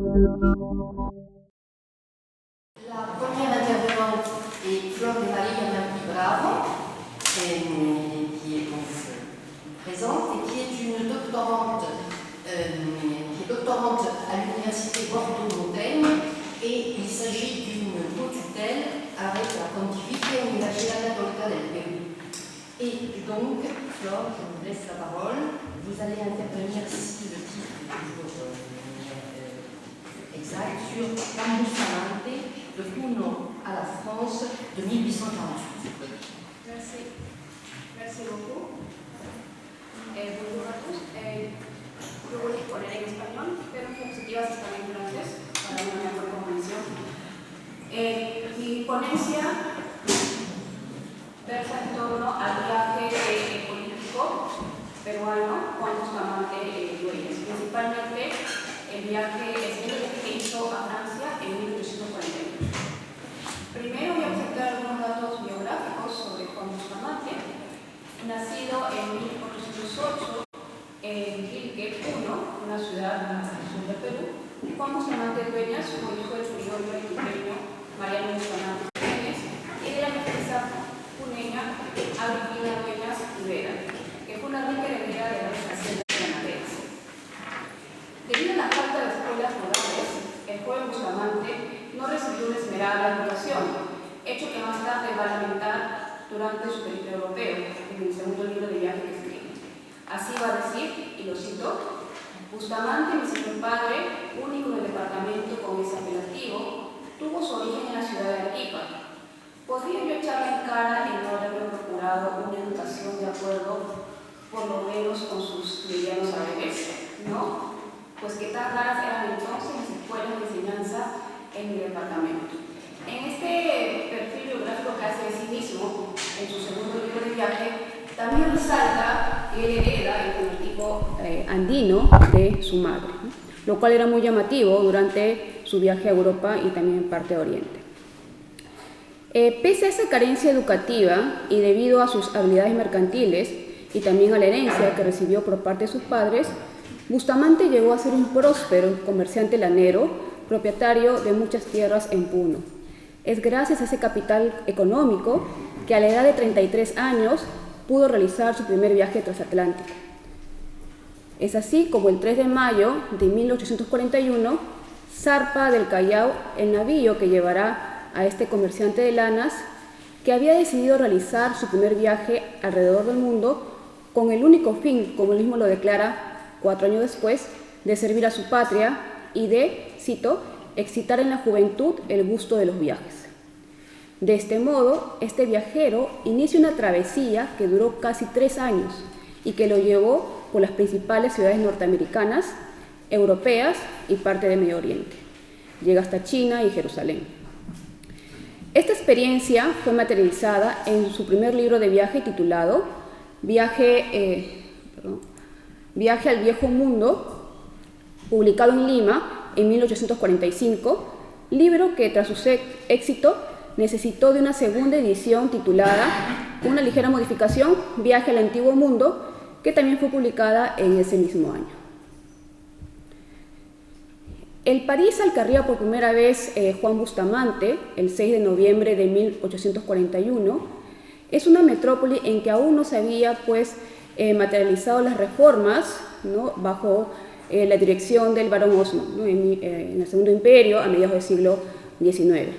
La première intervenante est Fleur de Marie Bravo, qui est donc présente et qui est une doctorante, à l'université Bordeaux-Montaigne, et il s'agit d'une co-tutelle avec la Pontificia Universidad Católica del Perú. Et donc, Flore, je vous laisse la parole. Vous allez intervenir, si le titre est toujours exact, sur Juan Bustamante, de Puno à la France de 1848. Merci beaucoup. Bonjour à tous. Yo voy a exponer en español, pero en diapositivas están en francés para una mejor comprensión. Mi ponencia versa en torno al viaje político peruano Juan Bustamante Dueñas, principalmente el viaje que hizo a Francia en 1841. Primero voy a presentar algunos datos biográficos sobre Juan Bustamante, nacido en 1808 en Quilque, Puno, una ciudad al sur del Perú. Juan Bustamante Dueñas fue hijo del criollo antioqueño Mariano Bustamante Dueñas y de la mestiza puneña Agripina Dueñas Rivera, que fue una rica heredera de las haciendas ganaderas. Debido a la falta de escuelas rurales, el joven Bustamante no recibió una esmerada educación, hecho que más tarde va a lamentar durante su periplo europeo, en el segundo libro de viaje que escribe. Así va a decir, y lo cito: Bustamante, mi señor padre, único en el departamento con ese apelativo, tuvo su origen en la ciudad de Arequipa. ¿Podría yo echarle en cara en no haberle procurado una educación de acuerdo, por lo menos, con sus medianos saberes? No, pues que tan raras eran entonces las escuelas de enseñanza en mi departamento. En este perfil biográfico que hace de sí mismo, en su segundo libro de viaje, también resalta que él hereda el fenotipo andino de su madre, ¿no? Lo cual era muy llamativo durante su viaje a Europa y también en parte a Oriente. Pese a esa carencia educativa y debido a sus habilidades mercantiles y también a la herencia que recibió por parte de sus padres, Bustamante llegó a ser un próspero comerciante lanero, propietario de muchas tierras en Puno. Es gracias a ese capital económico que a la edad de 33 años pudo realizar su primer viaje transatlántico. Es así como el 3 de mayo de 1841 zarpa del Callao el navío que llevará a este comerciante de lanas, que había decidido realizar su primer viaje alrededor del mundo con el único fin, como él mismo lo declara 4 años después, de servir a su patria y de, cito, excitar en la juventud el gusto de los viajes. De este modo, este viajero inicia una travesía que duró casi 3 años y que lo llevó por las principales ciudades norteamericanas, europeas y parte de Medio Oriente. Llega hasta China y Jerusalén. Esta experiencia fue materializada en su primer libro de viaje titulado Viaje al Viejo Mundo, publicado en Lima en 1845, libro que tras su éxito necesitó de una segunda edición titulada, con una ligera modificación, Viaje al Antiguo Mundo, que también fue publicada en ese mismo año. El París al que arriba por primera vez Juan Bustamante, el 6 de noviembre de 1841, es una metrópoli en que aún no se había materializado las reformas, ¿no?, bajo la dirección del barón Osman, ¿no?, en el Segundo Imperio a mediados del siglo XIX.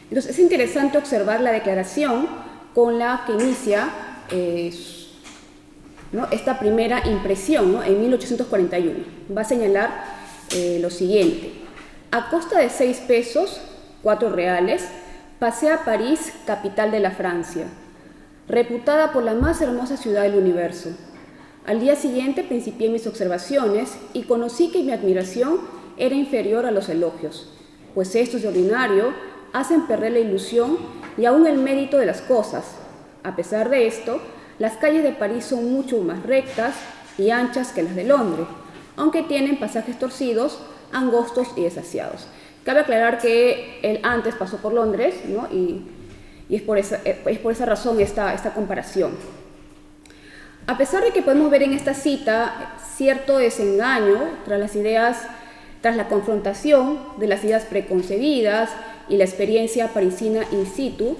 Entonces es interesante observar la declaración con la que inicia ¿no?, esta primera impresión, ¿no?, en 1841. Va a señalar lo siguiente: a costa de 6 pesos, 4 reales, pasé a París, capital de la Francia, reputada por la más hermosa ciudad del universo. Al día siguiente principié mis observaciones y conocí que mi admiración era inferior a los elogios, pues estos de ordinario hacen perder la ilusión y aún el mérito de las cosas. A pesar de esto, las calles de París son mucho más rectas y anchas que las de Londres, aunque tienen pasajes torcidos, angostos y desasiados. Cabe aclarar que él antes pasó por Londres, ¿no?, y es por esa razón esta comparación. A pesar de que podemos ver en esta cita cierto desengaño tras las ideas tras la confrontación de las ideas preconcebidas y la experiencia parisina in situ,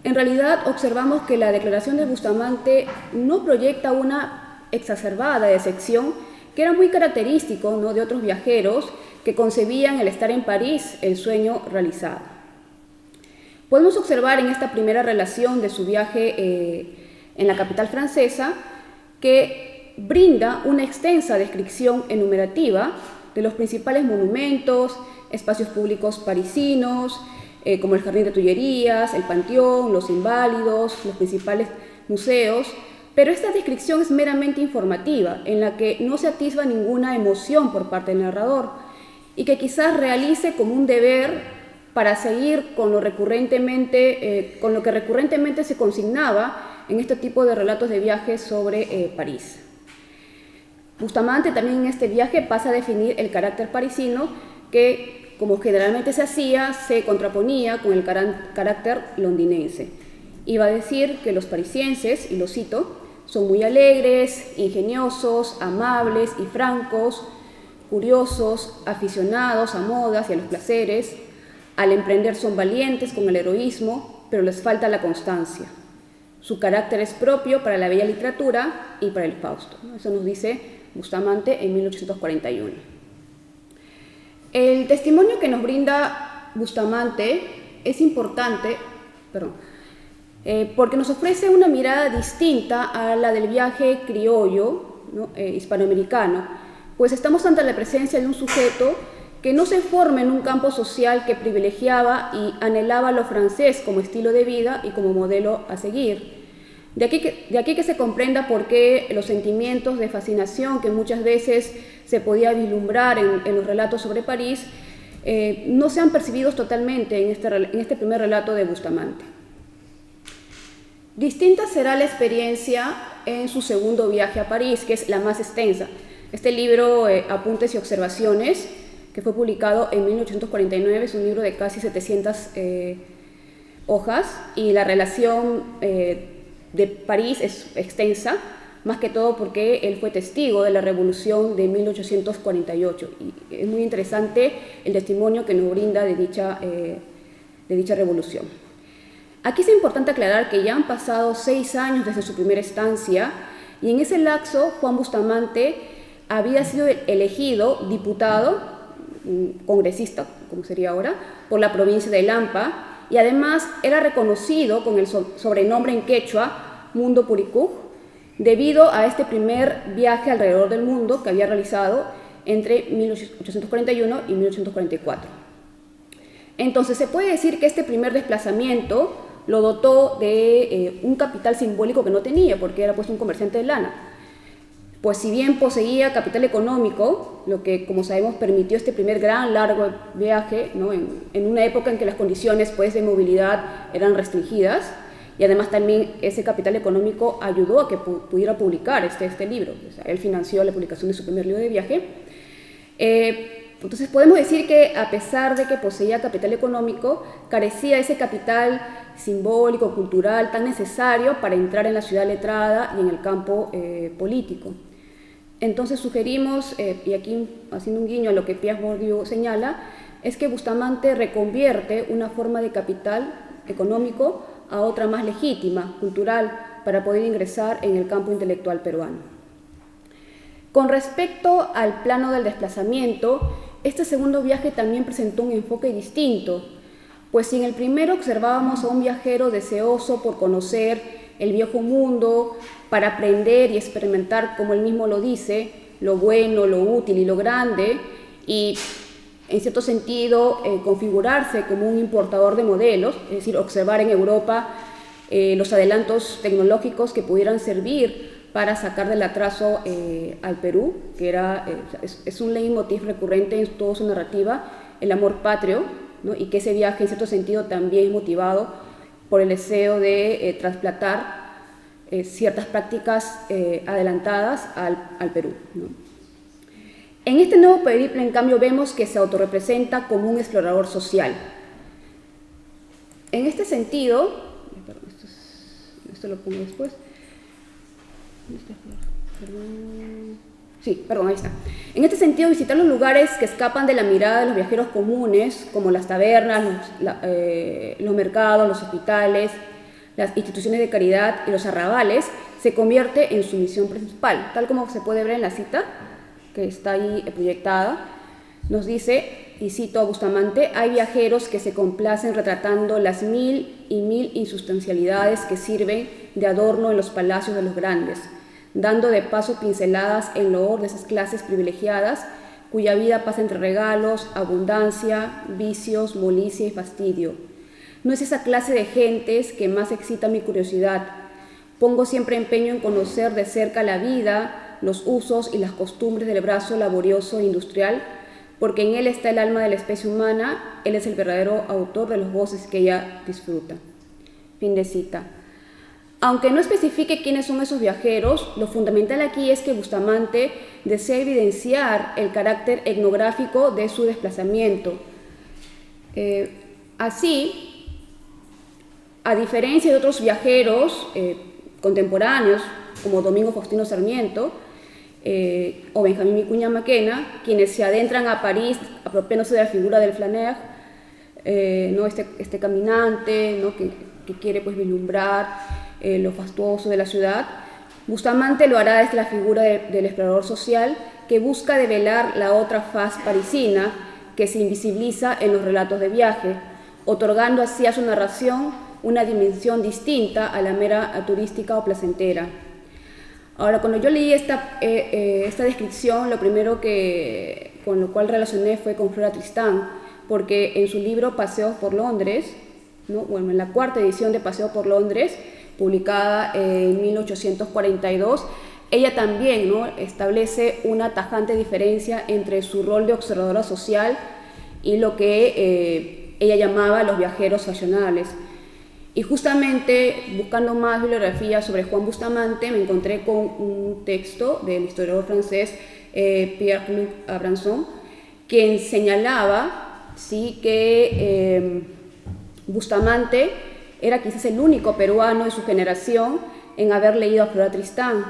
en realidad observamos que la declaración de Bustamante no proyecta una exacerbada decepción que era muy característico, ¿no?, de otros viajeros que concebían el estar en París el sueño realizado. Podemos observar en esta primera relación de su viaje en la capital francesa que brinda una extensa descripción enumerativa de los principales monumentos, espacios públicos parisinos, como el Jardín de Tullerías, el Panteón, los Inválidos, los principales museos, pero esta descripción es meramente informativa, en la que no se atisba ninguna emoción por parte del narrador y que quizás realice como un deber para seguir con lo que recurrentemente se consignaba en este tipo de relatos de viajes sobre París. Bustamante también en este viaje pasa a definir el carácter parisino que, como generalmente se hacía, se contraponía con el carácter londinense. Iba a decir que los parisienses, y lo cito, son muy alegres, ingeniosos, amables y francos, curiosos, aficionados a modas y a los placeres. Al emprender son valientes con el heroísmo, pero les falta la constancia. Su carácter es propio para la bella literatura y para el Fausto. Eso nos dice Bustamante en 1841. El testimonio que nos brinda Bustamante es importante, porque nos ofrece una mirada distinta a la del viaje criollo, ¿no?, hispanoamericano, pues estamos ante la presencia de un sujeto que no se forma en un campo social que privilegiaba y anhelaba lo francés como estilo de vida y como modelo a seguir. De aquí que se comprenda por qué los sentimientos de fascinación que muchas veces se podía vislumbrar en los relatos sobre París no sean percibidos totalmente en este primer relato de Bustamante. Distinta será la experiencia en su segundo viaje a París, que es la más extensa. Este libro, Apuntes y Observaciones, que fue publicado en 1849, es un libro de casi 700 hojas, y la relación de París es extensa, más que todo porque él fue testigo de la Revolución de 1848, y es muy interesante el testimonio que nos brinda de dicha revolución. Aquí es importante aclarar que ya han pasado 6 años desde su primera estancia, y en ese lapso Juan Bustamante había sido elegido diputado, congresista, como sería ahora, por la provincia de Lampa, y además era reconocido con el sobrenombre en quechua Mundo Puricú, debido a este primer viaje alrededor del mundo que había realizado entre 1841 y 1844. Entonces se puede decir que este primer desplazamiento lo dotó de un capital simbólico que no tenía, porque era pues un comerciante de lana. Pues si bien poseía capital económico, lo que, como sabemos, permitió este primer gran largo viaje, ¿no?, en una época en que las condiciones pues de movilidad eran restringidas, y además también ese capital económico ayudó a que pudiera publicar este libro. O sea, él financió la publicación de su primer libro de viaje. Entonces podemos decir que, a pesar de que poseía capital económico, carecía de ese capital simbólico, cultural, tan necesario para entrar en la ciudad letrada y en el campo político. Entonces sugerimos, y aquí haciendo un guiño a lo que Pierre Bourdieu señala, es que Bustamante reconvierte una forma de capital económico a otra más legítima, cultural, para poder ingresar en el campo intelectual peruano. Con respecto al plano del desplazamiento, este segundo viaje también presentó un enfoque distinto, pues si en el primero observábamos a un viajero deseoso por conocer el viejo mundo, para aprender y experimentar, como él mismo lo dice, lo bueno, lo útil y lo grande, y en cierto sentido configurarse como un importador de modelos, es decir, observar en Europa los adelantos tecnológicos que pudieran servir para sacar del atraso al Perú, que es un leitmotiv recurrente en toda su narrativa, el amor patrio, ¿no?, y que ese viaje en cierto sentido también es motivado por el deseo de trasplantar ciertas prácticas adelantadas al Perú, ¿no? En este nuevo periplo, en cambio, vemos que se autorrepresenta como un explorador social. En este sentido, esto lo pongo después. Sí, perdón, ahí está. En este sentido, visitar los lugares que escapan de la mirada de los viajeros comunes, como las tabernas, los mercados, los hospitales, las instituciones de caridad y los arrabales, se convierte en su misión principal. Tal como se puede ver en la cita, que está ahí proyectada, nos dice, y cito a Bustamante: hay viajeros que se complacen retratando las mil y mil insustancialidades que sirven de adorno en los palacios de los grandes, dando de paso pinceladas en loor de esas clases privilegiadas cuya vida pasa entre regalos, abundancia, vicios, molicie y fastidio. No es esa clase de gentes que más excita mi curiosidad. Pongo siempre empeño en conocer de cerca la vida, los usos y las costumbres del brazo laborioso e industrial, porque en él está el alma de la especie humana, él es el verdadero autor de los goces que ella disfruta. Fin de cita. Aunque no especifique quiénes son esos viajeros, lo fundamental aquí es que Bustamante desea evidenciar el carácter etnográfico de su desplazamiento. Así, a diferencia de otros viajeros contemporáneos, como Domingo Faustino Sarmiento o Benjamín Vicuña Maquena, quienes se adentran a París apropiándose de la figura del flaneur, ¿no? este caminante, ¿no? que quiere pues vislumbrar lo fastuoso de la ciudad, Bustamante lo hará desde la figura del explorador social que busca develar la otra faz parisina que se invisibiliza en los relatos de viaje, otorgando así a su narración una dimensión distinta a la mera turística o placentera. Ahora, cuando yo leí esta descripción, lo primero con lo cual relacioné fue con Flora Tristán, porque en su libro Paseos por Londres, ¿no? Bueno, en la cuarta edición de Paseo por Londres, publicada en 1842, ella también, ¿no? establece una tajante diferencia entre su rol de observadora social y lo que ella llamaba los viajeros fashionables. Y justamente buscando más bibliografía sobre Juan Bustamante, me encontré con un texto del historiador francés Pierre-Luc Abranson, quien señalaba ¿sí? que Bustamante era quizás el único peruano de su generación en haber leído a Flora Tristán,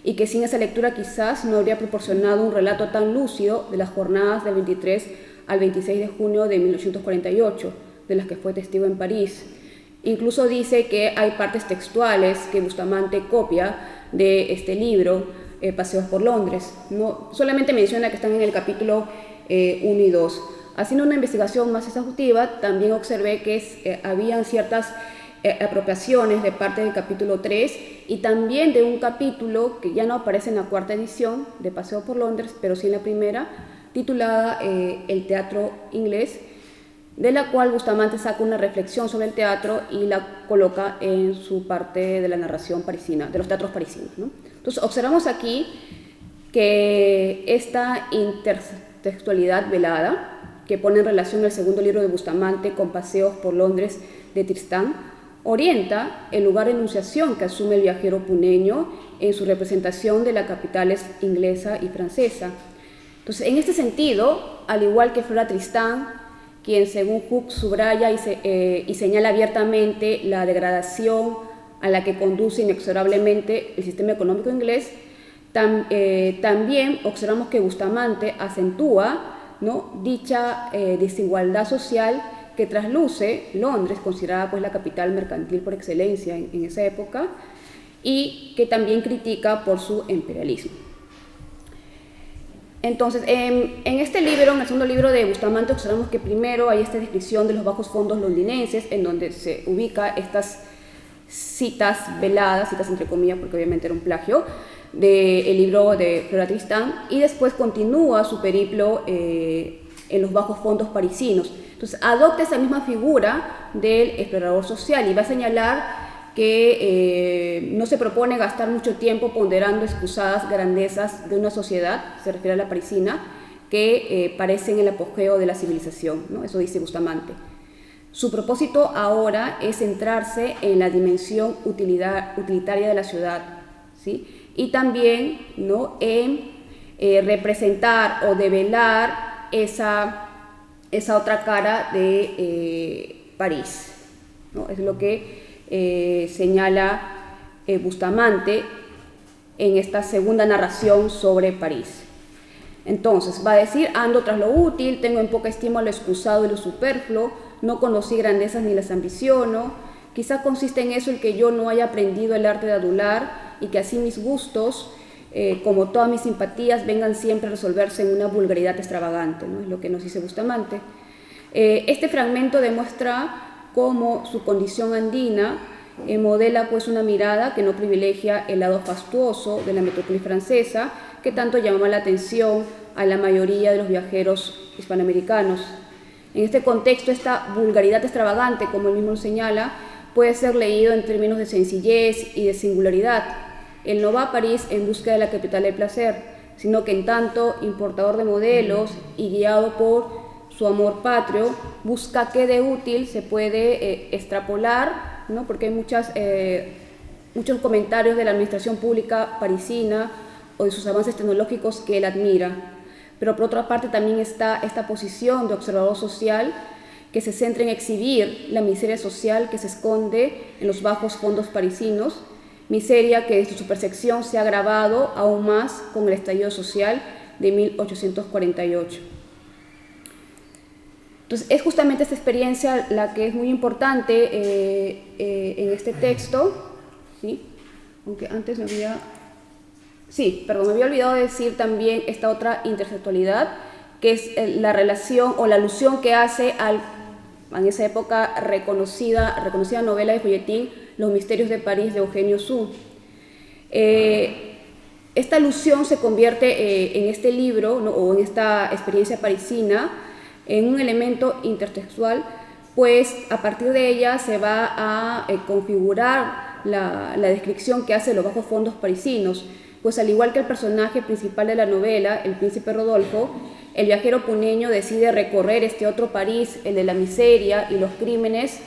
y que sin esa lectura quizás no habría proporcionado un relato tan lúcido de las jornadas del 23 al 26 de junio de 1848, de las que fue testigo en París. Incluso dice que hay partes textuales que Bustamante copia de este libro, Paseos por Londres. No, solamente menciona que están en el capítulo 1 y 2. Haciendo una investigación más exhaustiva, también observé que habían ciertas apropiaciones de parte del capítulo 3 y también de un capítulo que ya no aparece en la cuarta edición de Paseo por Londres, pero sí en la primera, titulada El teatro inglés, de la cual Bustamante saca una reflexión sobre el teatro y la coloca en su parte de la narración parisina, de los teatros parisinos, ¿no? Entonces, observamos aquí que esta intertextualidad velada, que pone en relación el segundo libro de Bustamante con Paseos por Londres de Tristán, orienta el lugar de enunciación que asume el viajero puneño en su representación de la capital inglesa y francesa. Entonces, en este sentido, al igual que Flora Tristán, quien según Hooke subraya y señala abiertamente la degradación a la que conduce inexorablemente el sistema económico inglés, también observamos que Bustamante acentúa, ¿no? dicha desigualdad social que trasluce Londres, considerada pues la capital mercantil por excelencia en esa época, y que también critica por su imperialismo. Entonces, en este libro, en el segundo libro de Bustamante, observamos que primero hay esta descripción de los bajos fondos londinenses, en donde se ubica estas citas veladas, citas entre comillas, porque obviamente era un plagio, del libro de Flora Tristán, y después continúa su periplo en los bajos fondos parisinos. Entonces, adopta esa misma figura del explorador social y va a señalar que no se propone gastar mucho tiempo ponderando excusadas grandezas de una sociedad, se refiere a la parisina, que parece en el apogeo de la civilización, ¿no? Eso dice Bustamante. Su propósito ahora es centrarse en la dimensión utilitaria de la ciudad, ¿sí? Y también, ¿no? en representar o develar esa otra cara de París, ¿no? Es lo que señala Bustamante en esta segunda narración sobre París. Entonces, va a decir, ando tras lo útil, tengo en poca estima lo excusado y lo superfluo, no conocí grandezas ni las ambiciono, quizá consiste en eso el que yo no haya aprendido el arte de adular y que así mis gustos, como todas mis simpatías, vengan siempre a resolverse en una vulgaridad extravagante, ¿no? Es lo que nos dice Bustamante. Este fragmento demuestra cómo su condición andina modela pues una mirada que no privilegia el lado fastuoso de la metrópoli francesa, que tanto llamaba la atención a la mayoría de los viajeros hispanoamericanos. En este contexto, esta vulgaridad extravagante, como él mismo señala, puede ser leído en términos de sencillez y de singularidad. Él no va a París en busca de la capital del placer, sino que en tanto importador de modelos y guiado por su amor patrio, busca qué de útil se puede extrapolar, ¿no? Porque hay muchos comentarios de la administración pública parisina o de sus avances tecnológicos que él admira. Pero por otra parte también está esta posición de observador social que se centra en exhibir la miseria social que se esconde en los bajos fondos parisinos, miseria que desde su percepción se ha agravado aún más con el estallido social de 1848. Entonces, es justamente esta experiencia la que es muy importante en este texto, ¿sí? Aunque antes me había olvidado decir también esta otra intersexualidad, que es la relación o la alusión que hace en esa época reconocida novela de folletín Los misterios de París de Eugenio Sue. Esta alusión se convierte en este libro, ¿no? O en esta experiencia parisina en un elemento intertextual, pues a partir de ella se va a configurar la descripción que hace de los bajos fondos parisinos, pues al igual que el personaje principal de la novela, el príncipe Rodolfo, el viajero puneño decide recorrer este otro París, el de la miseria y los crímenes,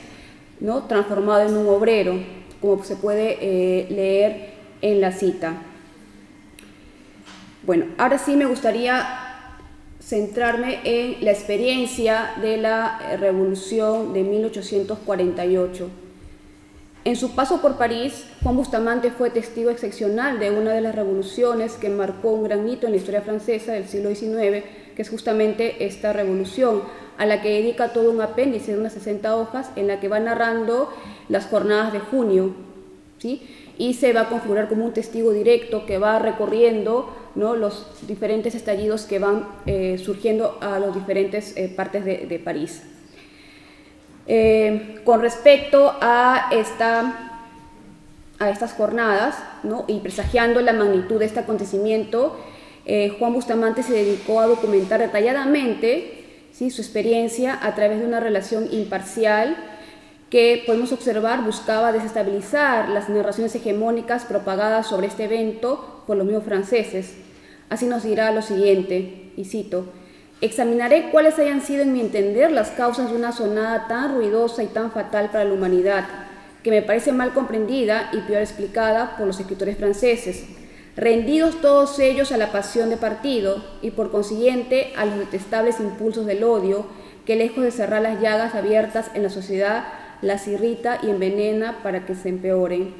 ¿no? Transformado en un obrero, como se puede leer en la cita. Bueno, ahora sí me gustaría centrarme en la experiencia de la Revolución de 1848. En su paso por París, Juan Bustamante fue testigo excepcional de una de las revoluciones que marcó un gran hito en la historia francesa del siglo XIX, que es justamente esta revolución, a la que dedica todo un apéndice de unas 60 hojas en la que va narrando las jornadas de junio, ¿sí? Y se va a configurar como un testigo directo que va recorriendo, ¿no? Los diferentes estallidos que van surgiendo a las diferentes partes de París. Con respecto a estas jornadas, ¿no? Y presagiando la magnitud de este acontecimiento, Juan Bustamante se dedicó a documentar detalladamente, ¿sí? Su experiencia a través de una relación imparcial que podemos observar buscaba desestabilizar las narraciones hegemónicas propagadas sobre este evento por los mismos franceses. Así nos dirá lo siguiente, y cito: examinaré cuáles hayan sido, en mi entender, las causas de una sonada tan ruidosa y tan fatal para la humanidad, que me parece mal comprendida y peor explicada por los escritores franceses, rendidos todos ellos a la pasión de partido y por consiguiente a los detestables impulsos del odio, que lejos de cerrar las llagas abiertas en la sociedad, las irrita y envenena para que se empeoren.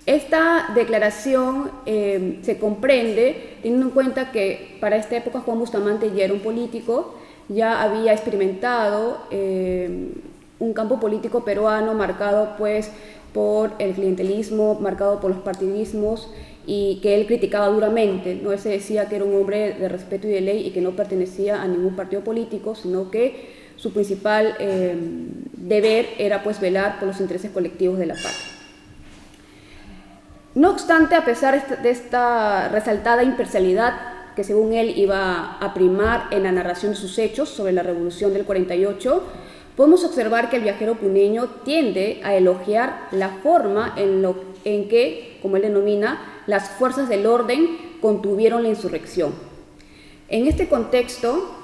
Esta declaración se comprende teniendo en cuenta que para esta época Juan Bustamante ya era un político, ya había experimentado un campo político peruano marcado pues por el clientelismo, marcado por los partidismos, y que él criticaba duramente, ¿no? Él se decía que era un hombre de respeto y de ley y que no pertenecía a ningún partido político, sino que su principal deber era pues velar por los intereses colectivos de la patria. No obstante, a pesar de esta resaltada imparcialidad que según él iba a primar en la narración de sus hechos sobre la Revolución del 48, podemos observar que el viajero puneño tiende a elogiar la forma en que, como él denomina, las fuerzas del orden contuvieron la insurrección. En este contexto,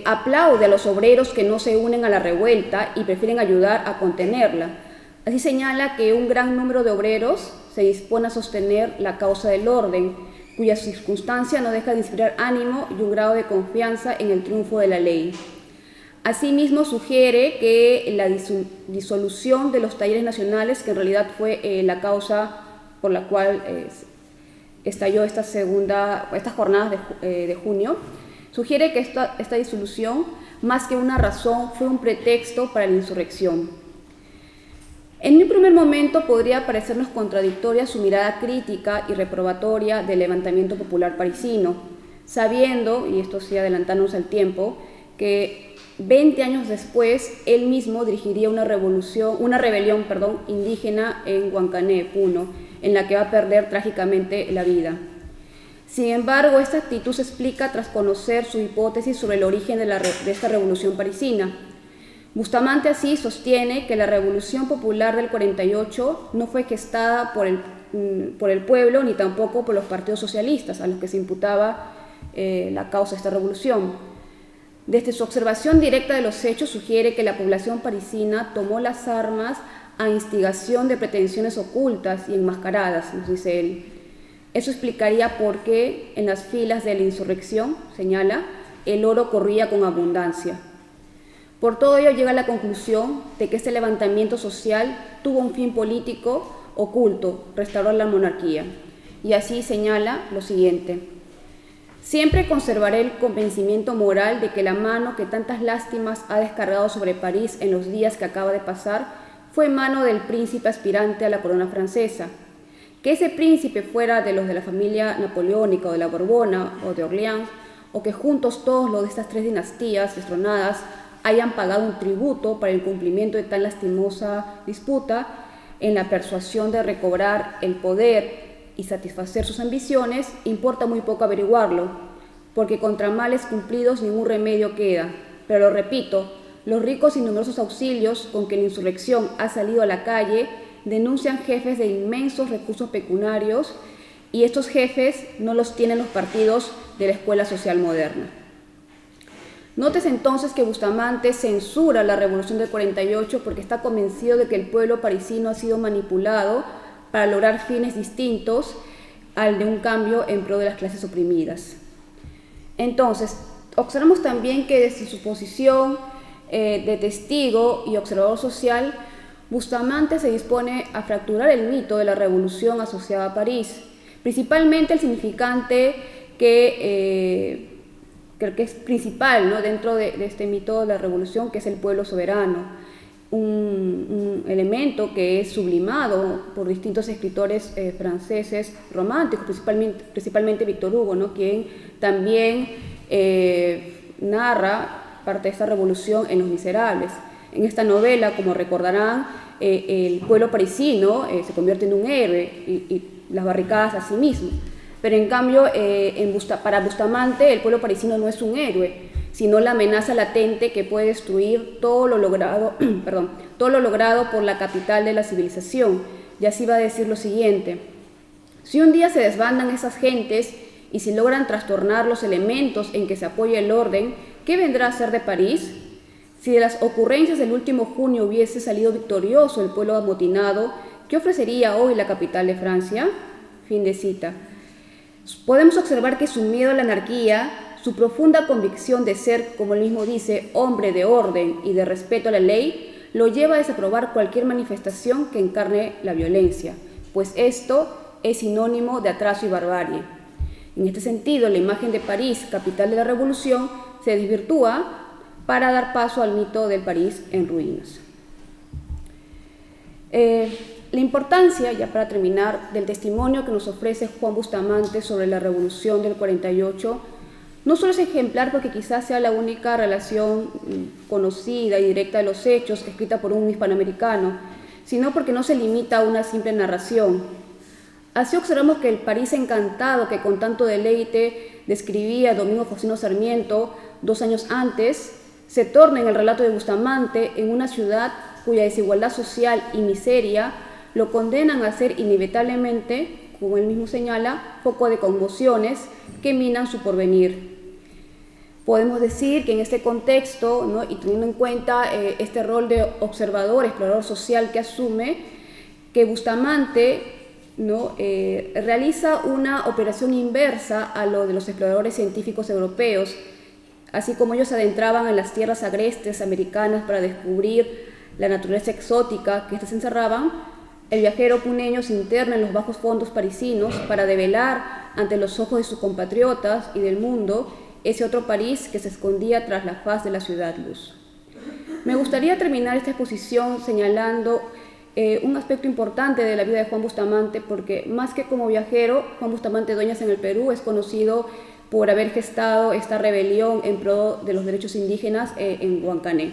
aplaude a los obreros que no se unen a la revuelta y prefieren ayudar a contenerla. Así señala que un gran número de obreros se dispone a sostener la causa del orden, cuya circunstancia no deja de inspirar ánimo y un grado de confianza en el triunfo de la ley. Asimismo, sugiere que la disolución de los talleres nacionales, que en realidad fue la causa por la cual estalló estas jornadas de junio, sugiere que esta disolución, más que una razón, fue un pretexto para la insurrección. En un primer momento podría parecernos contradictoria su mirada crítica y reprobatoria del levantamiento popular parisino, sabiendo, y esto sí adelantándonos al tiempo, que 20 años después él mismo dirigiría una rebelión indígena en Huancané, Puno, en la que va a perder trágicamente la vida. Sin embargo, esta actitud se explica tras conocer su hipótesis sobre el origen de esta revolución parisina. Bustamante así sostiene que la revolución popular del 48 no fue gestada por el pueblo ni tampoco por los partidos socialistas a los que se imputaba la causa de esta revolución. Desde su observación directa de los hechos sugiere que la población parisina tomó las armas a instigación de pretensiones ocultas y enmascaradas, nos dice él. Eso explicaría por qué en las filas de la insurrección, señala, el oro corría con abundancia. Por todo ello llega a la conclusión de que este levantamiento social tuvo un fin político oculto, restaurar la monarquía. Y así señala lo siguiente: siempre conservaré el convencimiento moral de que la mano que tantas lástimas ha descargado sobre París en los días que acaba de pasar fue mano del príncipe aspirante a la corona francesa. Que ese príncipe fuera de los de la familia napoleónica o de la Borbona o de Orleans, o que juntos todos los de estas tres dinastías destronadas hayan pagado un tributo para el cumplimiento de tan lastimosa disputa en la persuasión de recobrar el poder y satisfacer sus ambiciones, importa muy poco averiguarlo, porque contra males cumplidos ningún remedio queda. Pero lo repito, los ricos y numerosos auxilios con que la insurrección ha salido a la calle denuncian jefes de inmensos recursos pecuniarios, y estos jefes no los tienen los partidos de la escuela social moderna. Nótese entonces que Bustamante censura la revolución del 48 porque está convencido de que el pueblo parisino ha sido manipulado para lograr fines distintos al de un cambio en pro de las clases oprimidas. Entonces, observamos también que desde su posición de testigo y observador social, Bustamante se dispone a fracturar el mito de la revolución asociada a París, principalmente el significante que creo que es principal, ¿no?, dentro de este mito de la revolución, que es el pueblo soberano, un elemento que es sublimado por distintos escritores franceses románticos, principalmente Victor Hugo, ¿no?, quien también narra parte de esta revolución en Los Miserables. En esta novela, como recordarán, el pueblo parisino se convierte en un héroe y las barricadas a sí mismo. Pero en cambio, para Bustamante, el pueblo parisino no es un héroe, sino la amenaza latente que puede destruir todo lo logrado, todo lo logrado por la capital de la civilización. Y así va a decir lo siguiente: si un día se desbandan esas gentes y si logran trastornar los elementos en que se apoya el orden, ¿qué vendrá a ser de París? Si de las ocurrencias del último junio hubiese salido victorioso el pueblo amotinado, ¿qué ofrecería hoy la capital de Francia? Fin de cita. Podemos observar que su miedo a la anarquía, su profunda convicción de ser, como él mismo dice, hombre de orden y de respeto a la ley, lo lleva a desaprobar cualquier manifestación que encarne la violencia, pues esto es sinónimo de atraso y barbarie. En este sentido, la imagen de París, capital de la revolución, se desvirtúa para dar paso al mito del París en ruinas. La importancia, ya para terminar, del testimonio que nos ofrece Juan Bustamante sobre la revolución del 48 no solo es ejemplar porque quizás sea la única relación conocida y directa de los hechos escrita por un hispanoamericano, sino porque no se limita a una simple narración. Así observamos que el París encantado que con tanto deleite describía Domingo Faustino Sarmiento 2 años antes, se torna en el relato de Bustamante en una ciudad cuya desigualdad social y miseria lo condenan a ser inevitablemente, como él mismo señala, foco de conmociones que minan su porvenir. Podemos decir que en este contexto, ¿no?, y teniendo en cuenta este rol de observador, explorador social que asume, que Bustamante, ¿no?, realiza una operación inversa a lo de los exploradores científicos europeos, así como ellos se adentraban en las tierras agrestes americanas para descubrir la naturaleza exótica que éstas encerraban. El viajero puneño se interna en los bajos fondos parisinos para develar ante los ojos de sus compatriotas y del mundo ese otro París que se escondía tras la faz de la ciudad luz. Me gustaría terminar esta exposición señalando un aspecto importante de la vida de Juan Bustamante, porque más que como viajero, Juan Bustamante Dueñas en el Perú es conocido por haber gestado esta rebelión en pro de los derechos indígenas en Huancané.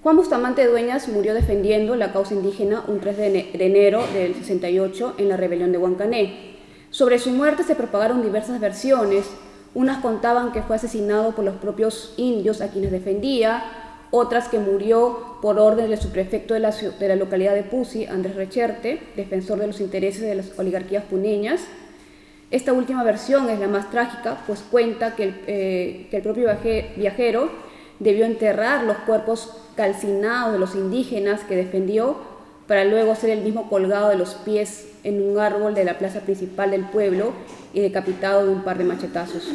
Juan Bustamante Dueñas murió defendiendo la causa indígena un 3 de enero del 68 en la rebelión de Huancané. Sobre su muerte se propagaron diversas versiones. Unas contaban que fue asesinado por los propios indios a quienes defendía, otras que murió por orden del subprefecto de la localidad de Pusi, Andrés Recherte, defensor de los intereses de las oligarquías puneñas. Esta última versión es la más trágica, pues cuenta que el propio viajero debió enterrar los cuerpos calcinados de los indígenas que defendió para luego ser el mismo colgado de los pies en un árbol de la plaza principal del pueblo y decapitado de un par de machetazos.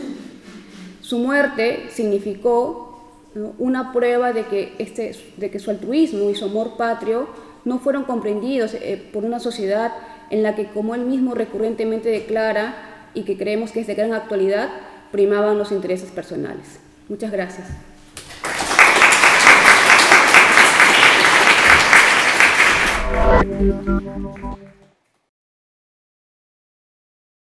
Su muerte significó, ¿no?, una prueba de que su altruismo y su amor patrio no fueron comprendidos por una sociedad en la que, como él mismo recurrentemente declara y que creemos que es de gran actualidad, primaban los intereses personales. Muchas gracias. Thank you.